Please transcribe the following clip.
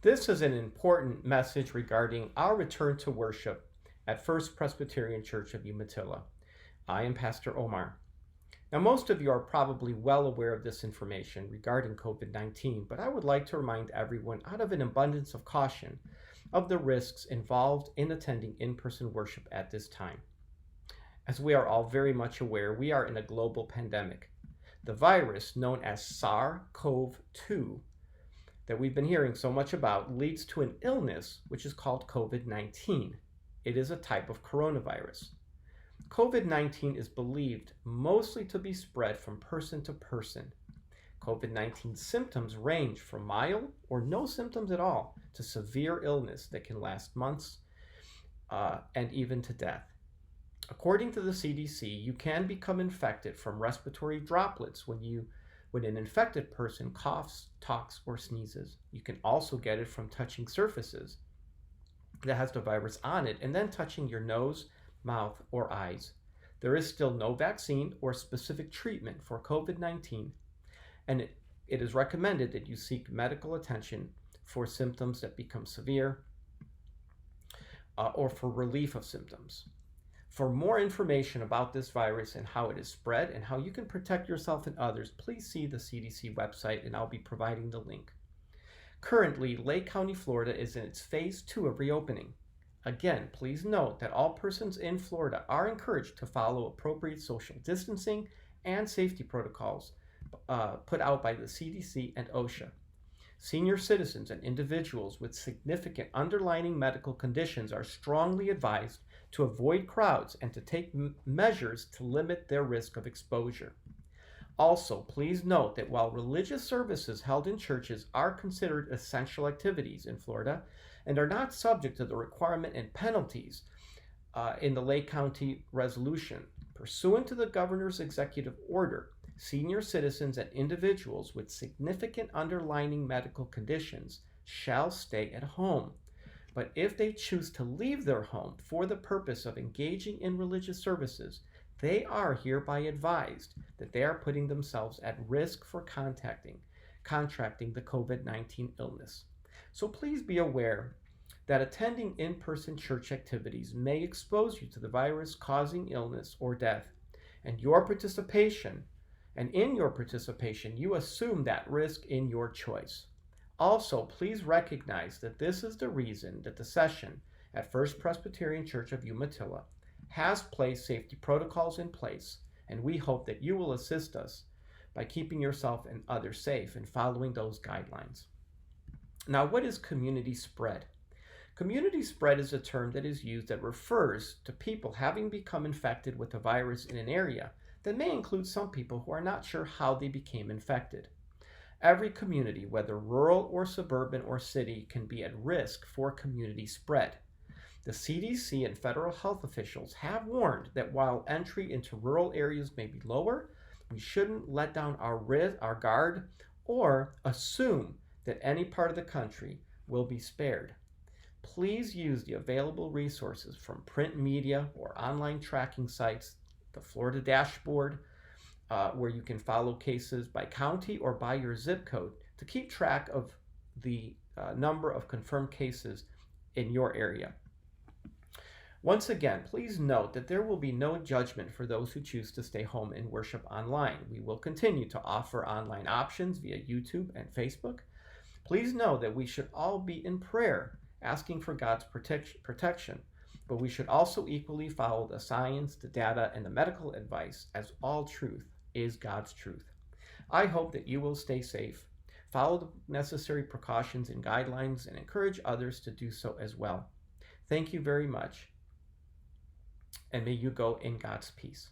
This is an important message regarding our return to worship at First Presbyterian Church of Umatilla. I am Pastor Omar. Now, most of you are probably well aware of this information regarding COVID-19, but I would like to remind everyone, out of an abundance of caution, of the risks involved in attending in-person worship at this time. As we are all very much aware, we are in a global pandemic. The virus, known as SARS-CoV-2, that we've been hearing so much about, leads to an illness which is called COVID-19. It is a type of coronavirus. COVID-19 is believed mostly to be spread from person to person. COVID-19 symptoms range from mild or no symptoms at all to severe illness that can last months and even to death. According to the CDC, you can become infected from respiratory droplets when an infected person coughs, talks, or sneezes. You can also get it from touching surfaces that has the virus on it and then touching your nose, mouth, or eyes. There is still no vaccine or specific treatment for COVID-19, and it is recommended that you seek medical attention for symptoms that become severe or for relief of symptoms. For more information about this virus and how it is spread and how you can protect yourself and others, please see the CDC website, and I'll be providing the link. Currently, Lake County, Florida is in its phase 2 of reopening. Again, please note that all persons in Florida are encouraged to follow appropriate social distancing and safety protocols put out by the CDC and OSHA. Senior citizens and individuals with significant underlying medical conditions are strongly advised to avoid crowds and to take measures to limit their risk of exposure. Also, please note that while religious services held in churches are considered essential activities in Florida and are not subject to the requirement and penalties in the Lake County resolution, pursuant to the governor's executive order, senior citizens and individuals with significant underlying medical conditions shall stay at home. But if they choose to leave their home for the purpose of engaging in religious services, they are hereby advised that they are putting themselves at risk for contracting the COVID-19 illness. So please be aware that attending in-person church activities may expose you to the virus causing illness or death, and in your participation, you assume that risk in your choice. Also, please recognize that this is the reason that the session at First Presbyterian Church of Umatilla has placed safety protocols in place, and we hope that you will assist us by keeping yourself and others safe and following those guidelines. Now, what is community spread? Community spread is a term that is used that refers to people having become infected with the virus in an area that may include some people who are not sure how they became infected. Every community, whether rural or suburban or city, can be at risk for community spread. The CDC and federal health officials have warned that while entry into rural areas may be lower, we shouldn't let down our guard or assume that any part of the country will be spared. Please use the available resources from print media or online tracking sites, the Florida dashboard, where you can follow cases by county or by your zip code to keep track of the number of confirmed cases in your area. Once again, please note that there will be no judgment for those who choose to stay home and worship online. We will continue to offer online options via YouTube and Facebook. Please know that we should all be in prayer, asking for God's protection, but we should also equally follow the science, the data, and the medical advice, as all truth is God's truth. I hope that you will stay safe, follow the necessary precautions and guidelines, and encourage others to do so as well. Thank you very much, and may you go in God's peace.